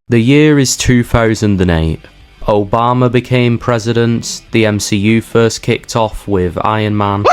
The year is 2008. Obama became president, the MCU first kicked off with Iron Man.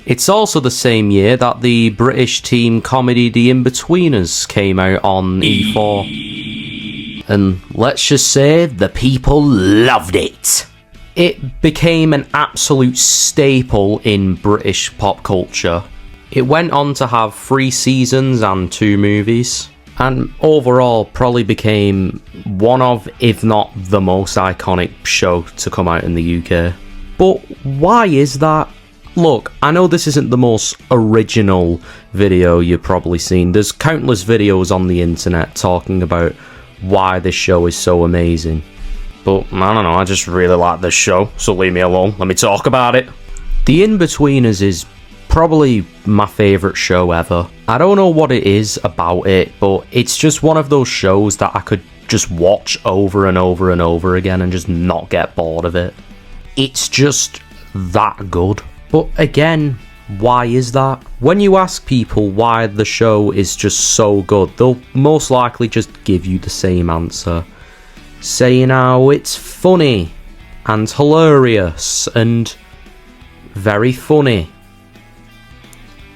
It's also the same year that the British teen comedy The Inbetweeners came out on E4. And let's just say the people loved it. It became an absolute staple in British pop culture. It went on to have 3 seasons and 2 movies. And overall probably became one of, if not the most iconic show to come out in the UK. But why is that? Look, I know this isn't the most original video you've probably seen. There's countless videos on the internet talking about why this show is so amazing. But I don't know, I just really like this show, so leave me alone, let me talk about it. The Inbetweeners is probably my favourite show ever. I don't know what it is about it, but it's just one of those shows that I could just watch over and over and over again and just not get bored of it. It's just that good. But again, why is that? When you ask people why the show is just so good, they'll most likely just give you the same answer, saying how it's funny and hilarious and very funny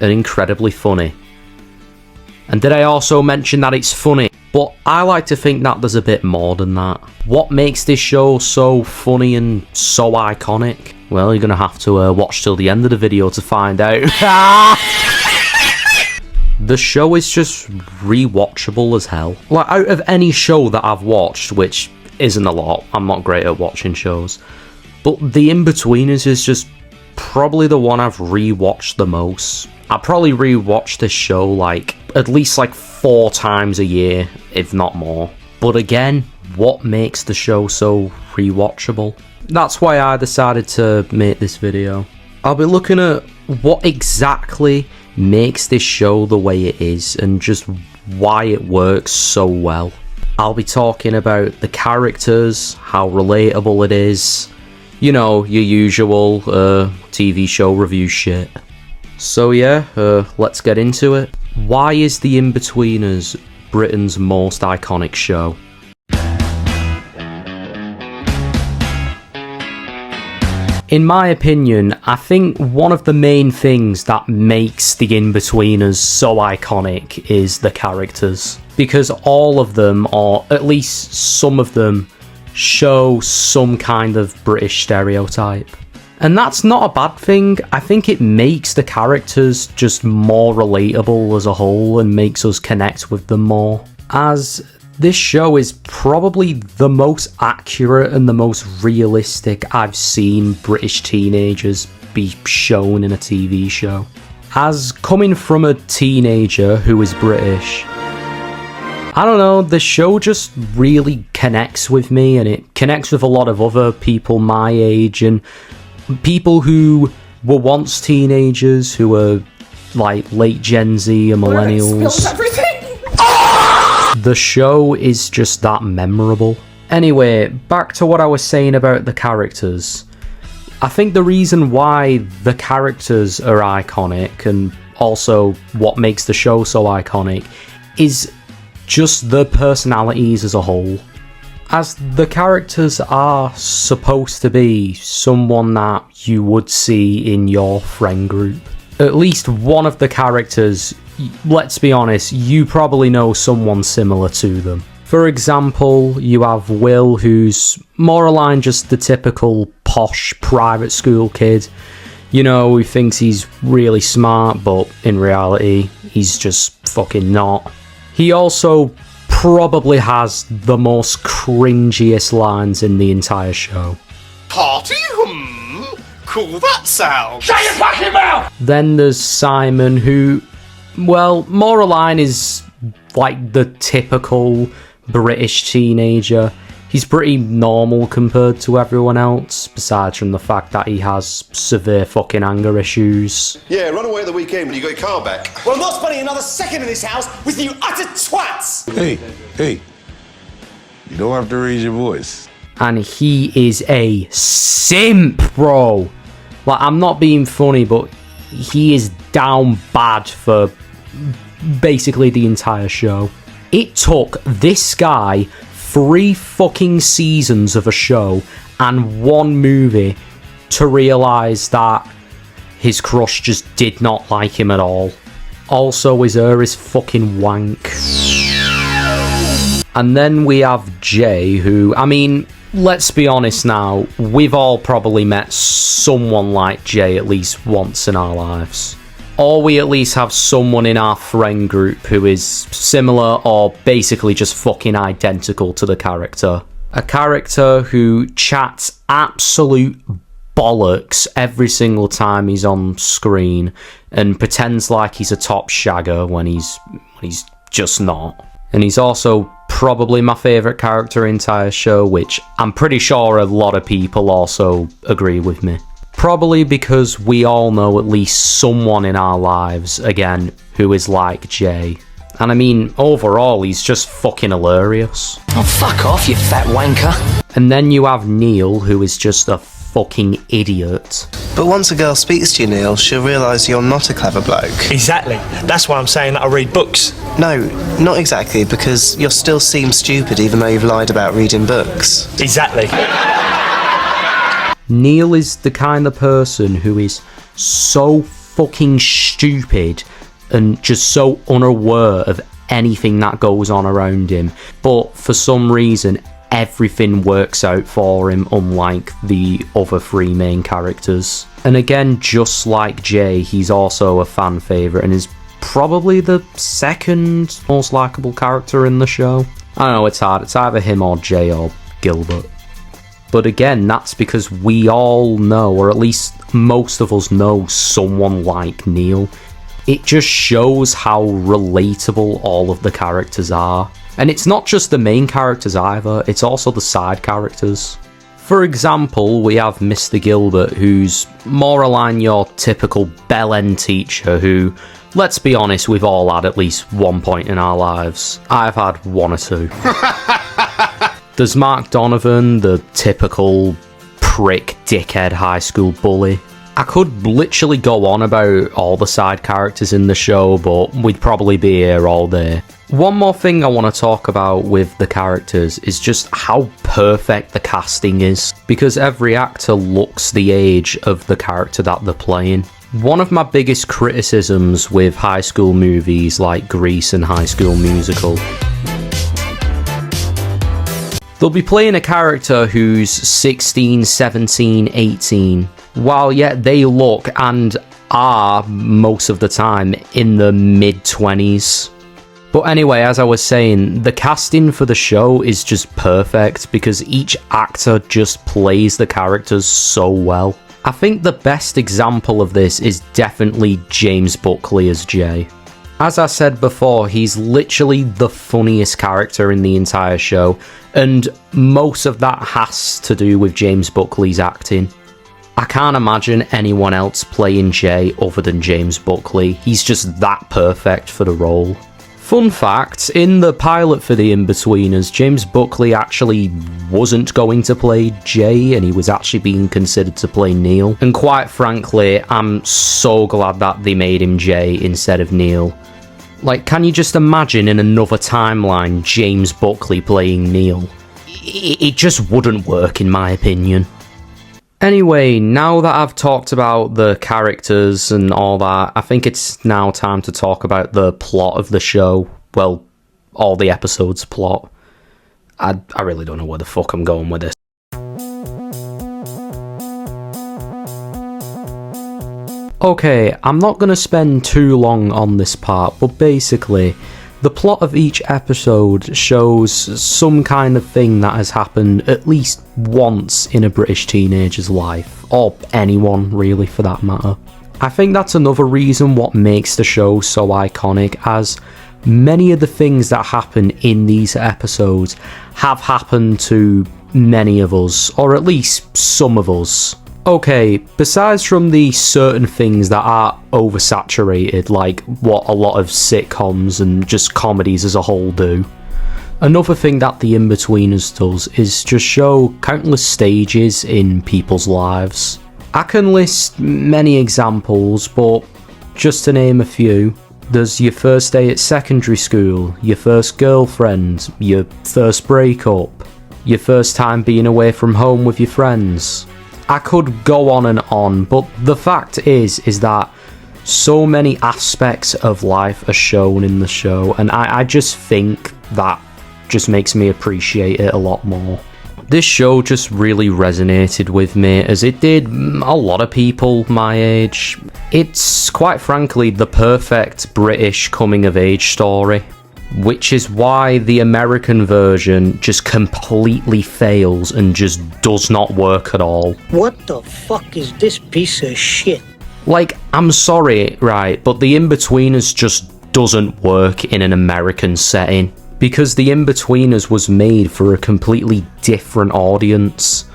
and incredibly funny. And did I also mention that it's funny? But I like to think that there's a bit more than that. What makes this show so funny and so iconic? Well, you're gonna have to watch till the end of the video to find out. The show is just rewatchable as hell. Like, out of any show that I've watched, which isn't a lot, I'm not great at watching shows, but The Inbetweeners is just probably the one I've rewatched the most. I probably rewatch this show like at least like 4 times a year, if not more. But again, what makes the show so rewatchable? That's why I decided to make this video. I'll be looking at what exactly makes this show the way it is and just why it works so well. I'll be talking about the characters, how relatable it is, you know, your usual TV show review shit. So yeah, let's get into it. Why is The Inbetweeners Britain's most iconic show? In my opinion, I think one of the main things that makes The Inbetweeners so iconic is the characters. Because all of them, or at least some of them, show some kind of British stereotype. And that's not a bad thing. I think it makes the characters just more relatable as a whole and makes us connect with them more. As this show is probably the most accurate and the most realistic I've seen British teenagers be shown in a TV show. As coming from a teenager who is British, I don't know, the show just really connects with me, and it connects with a lot of other people my age and people who were once teenagers, who were like late Gen Z and millennials. The show is just that memorable. Anyway, back to what I was saying about the characters. I think the reason why the characters are iconic, and also what makes the show so iconic, is just the personalities as a whole. As the characters are supposed to be someone that you would see in your friend group. At least one of the characters, let's be honest, you probably know someone similar to them. For example, you have Will, who's more aligned just the typical posh private school kid. You know, who thinks he's really smart, but in reality, he's just fucking not. He also probably has the most cringiest lines in the entire show. Party? Cool that sound. Shut your fucking mouth! Then there's Simon, who, well, more aligned is like the typical British teenager. He's pretty normal compared to everyone else, besides from the fact that he has severe fucking anger issues. Yeah, run away at the weekend when you got your car back. Well, I'm not spending another second in this house with you utter twats! Hey, you don't have to raise your voice. And he is a simp, bro. Like, I'm not being funny, but he is down bad for basically the entire show. It took this guy 3 fucking seasons of a show and 1 movie to realise that his crush just did not like him at all. Also, his hair is fucking wank. And then we have Jay, who, I mean, let's be honest now, we've all probably met someone like Jay at least once in our lives. Or we at least have someone in our friend group who is similar or basically just fucking identical to the character. A character who chats absolute bollocks every single time he's on screen and pretends like he's a top shagger when he's just not. And he's also probably my favourite character in the entire show, which I'm pretty sure a lot of people also agree with me. Probably because we all know at least someone in our lives, again, who is like Jay. And I mean, overall, he's just fucking hilarious. Oh, fuck off, you fat wanker. And then you have Neil, who is just a fucking idiot. But once a girl speaks to you, Neil, she'll realise you're not a clever bloke. Exactly. That's why I'm saying that I read books. No, not exactly, because you'll still seem stupid even though you've lied about reading books. Exactly. Neil is the kind of person who is so fucking stupid and just so unaware of anything that goes on around him, but for some reason everything works out for him, unlike the other 3 main characters. And again, just like Jay, he's also a fan favourite and is probably the 2nd most likeable character in the show. I don't know, it's hard, it's either him or Jay or Gilbert. But again, that's because we all know, or at least most of us know, someone like Neil. It just shows how relatable all of the characters are. And it's not just the main characters either, it's also the side characters. For example, we have Mr. Gilbert, who's more aligned your typical bell-end teacher who, let's be honest, we've all had at least one point in our lives. I've had 1 or 2. There's Mark Donovan, the typical prick, dickhead high school bully. I could literally go on about all the side characters in the show, but we'd probably be here all day. One more thing I want to talk about with the characters is just how perfect the casting is, because every actor looks the age of the character that they're playing. One of my biggest criticisms with high school movies like Grease and High School Musical, they'll be playing a character who's 16, 17, 18, while yet they look and are, most of the time, in the mid-20s. But anyway, as I was saying, the casting for the show is just perfect because each actor just plays the characters so well. I think the best example of this is definitely James Buckley as Jay. As I said before, he's literally the funniest character in the entire show, and most of that has to do with James Buckley's acting. I can't imagine anyone else playing Jay other than James Buckley. He's just that perfect for the role. Fun fact, in the pilot for The Inbetweeners, James Buckley actually wasn't going to play Jay, and he was actually being considered to play Neil. And quite frankly, I'm so glad that they made him Jay instead of Neil. Like, can you just imagine in another timeline James Buckley playing Neil? It just wouldn't work, in my opinion. Anyway, now that I've talked about the characters and all that, I think it's now time to talk about the plot of the show. Well, all the episodes' plot. I really don't know where the fuck I'm going with this. Okay, I'm not going to spend too long on this part, but basically, the plot of each episode shows some kind of thing that has happened at least once in a British teenager's life, or anyone really for that matter. I think that's another reason what makes the show so iconic, as many of the things that happen in these episodes have happened to many of us, or at least some of us. Okay, besides from the certain things that are oversaturated, like what a lot of sitcoms and just comedies as a whole do, another thing that The Inbetweeners does is just show countless stages in people's lives. I can list many examples, but just to name a few, There's your first day at secondary school, your first girlfriend, your first breakup, your first time being away from home with your friends. I could go on and on, but the fact is that so many aspects of life are shown in the show, and I just think that just makes me appreciate it a lot more. This show just really resonated with me, as it did a lot of people my age. It's quite frankly the perfect British coming-of-age story, which is why the American version just completely fails and just does not work at all. What the fuck is this piece of shit? Like, I'm sorry, right, but the Inbetweeners just doesn't work in an American setting, because the Inbetweeners was made for a completely different audience.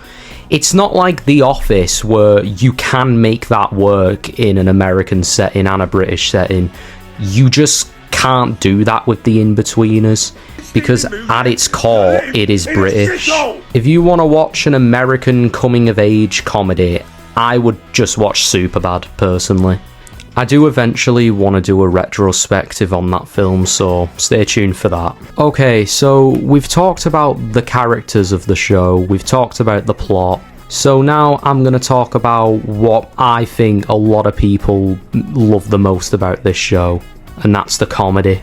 It's not like The Office, where you can make that work in an American setting and a British setting. You just can't do that with the Inbetweeners, because at its core, it is British. If you want to watch an American coming-of-age comedy, I would just watch Superbad, personally. I do eventually want to do a retrospective on that film, so stay tuned for that. Okay, so we've talked about the characters of the show, we've talked about the plot, so now I'm going to talk about what I think a lot of people love the most about this show, and that's the comedy.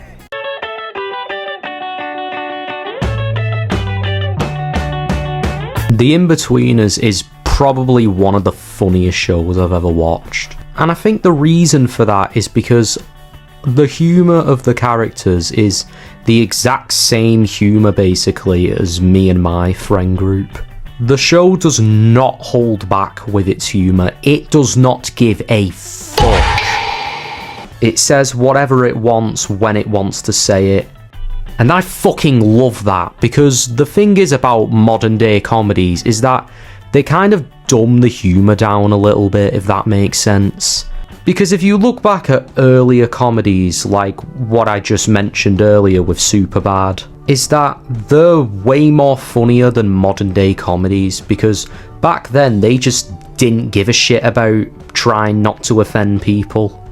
The Inbetweeners is probably one of the funniest shows I've ever watched. And I think the reason for that is because the humour of the characters is the exact same humour basically as me and my friend group. The show does not hold back with its humour. It does not give a fuck. It says whatever it wants when it wants to say it. And I fucking love that, because the thing is about modern day comedies is that they kind of dumb the humour down a little bit, if that makes sense. Because if you look back at earlier comedies, like what I just mentioned earlier with Superbad, is that they're way more funnier than modern day comedies, because back then they just didn't give a shit about trying not to offend people.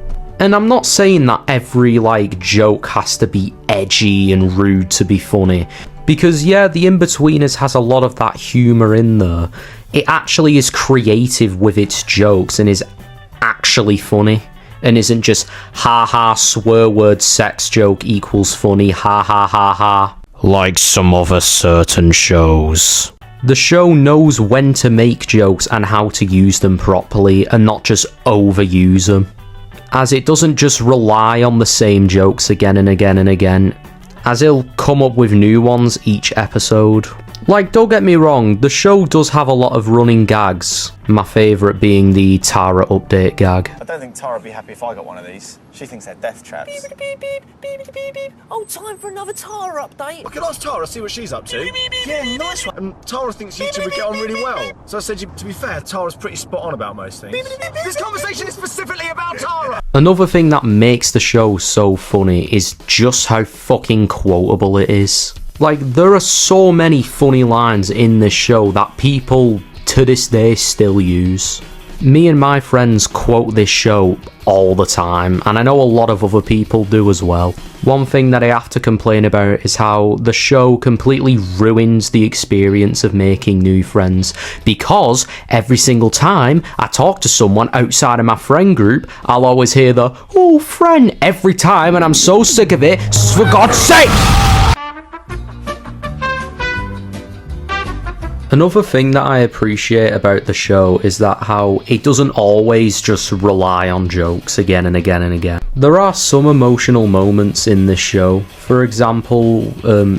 And I'm not saying that every joke has to be edgy and rude to be funny, because yeah, the Inbetweeners has a lot of that humour in there. It actually is creative with its jokes and is actually funny, and isn't just ha ha swear word sex joke equals funny ha ha ha ha, like some other certain shows. The show knows when to make jokes and how to use them properly and not just overuse them, as it doesn't just rely on the same jokes again and again and again, as it'll come up with new ones each episode. Like, don't get me wrong, the show does have a lot of running gags, my favourite being the Tara update gag. I don't think Tara would be happy if I got one of these. She thinks they're death traps. Beep, beep, beep, beep, beep, beep, beep. Oh, time for another Tara update. I could ask Tara, see what she's up to. Yeah, nice one. Tara thinks you two would get on really well. So I said, to be fair, Tara's pretty spot on about most things. This conversation is specifically about Tara! Another thing that makes the show so funny is just how fucking quotable it is. Like, there are so many funny lines in this show that people to this day still use. Me and my friends quote this show all the time, and I know a lot of other people do as well. One thing that I have to complain about is how the show completely ruins the experience of making new friends, because every single time I talk to someone outside of my friend group, I'll always hear the "oh friend" every time, and I'm so sick of it, for God's sake! Another thing that I appreciate about the show is that how it doesn't always just rely on jokes again and again and again. There are some emotional moments in this show. For example,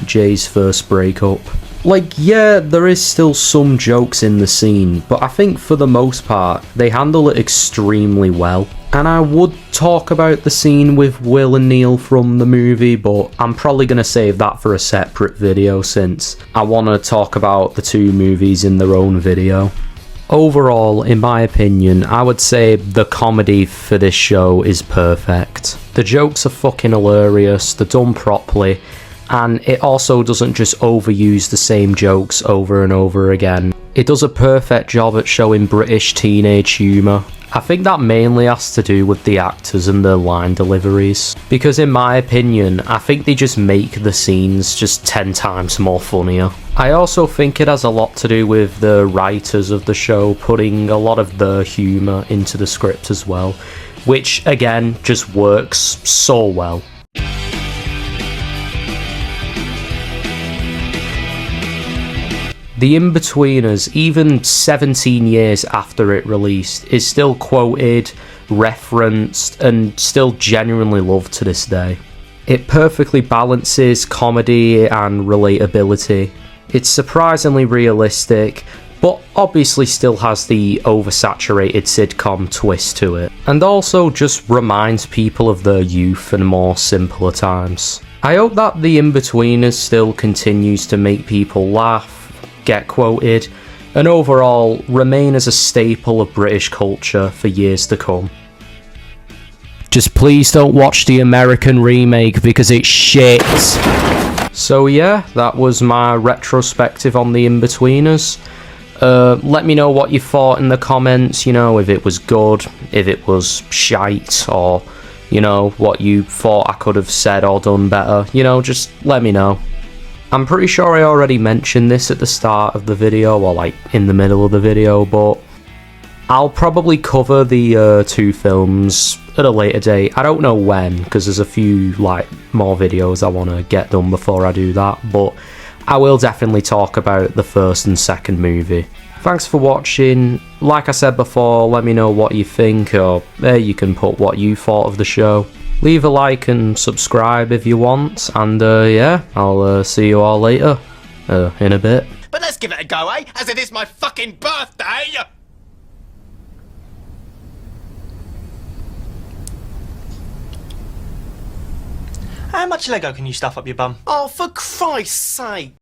Jay's first breakup. Like, yeah, there is still some jokes in the scene, but I think for the most part, they handle it extremely well. And I would talk about the scene with Will and Neil from the movie, but I'm probably going to save that for a separate video, since I want to talk about the two movies in their own video. Overall, in my opinion, I would say the comedy for this show is perfect. The jokes are fucking hilarious, they're done properly, and it also doesn't just overuse the same jokes over and over again. It does a perfect job at showing British teenage humour. I think that mainly has to do with the actors and their line deliveries, because in my opinion, I think they just make the scenes just 10 times more funnier. I also think it has a lot to do with the writers of the show putting a lot of their humour into the script as well, which again just works so well. The Inbetweeners, even 17 years after it released, is still quoted, referenced, and still genuinely loved to this day. It perfectly balances comedy and relatability. It's surprisingly realistic, but obviously still has the oversaturated sitcom twist to it, and also just reminds people of their youth and more simpler times. I hope that The Inbetweeners still continues to make people laugh, get quoted, and overall remain as a staple of British culture for years to come. Just please don't watch the American remake because it's shit. So yeah, that was my retrospective on The Inbetweeners. Let me know what you thought in the comments, you know, if it was good, if it was shite, or, you know, what you thought I could have said or done better. You know, just let me know. I'm pretty sure I already mentioned this at the start of the video, or like in the middle of the video, but I'll probably cover the two films at a later date. I don't know when, because there's a few like more videos I want to get done before I do that, but I will definitely talk about the first and second movie. Thanks for watching. Like I said before, let me know what you think, or you can put what you thought of the show. Leave a like and subscribe if you want, and yeah, I'll see you all later, in a bit. But let's give it a go, eh? As it is my fucking birthday! How much Lego can you stuff up your bum? Oh, for Christ's sake!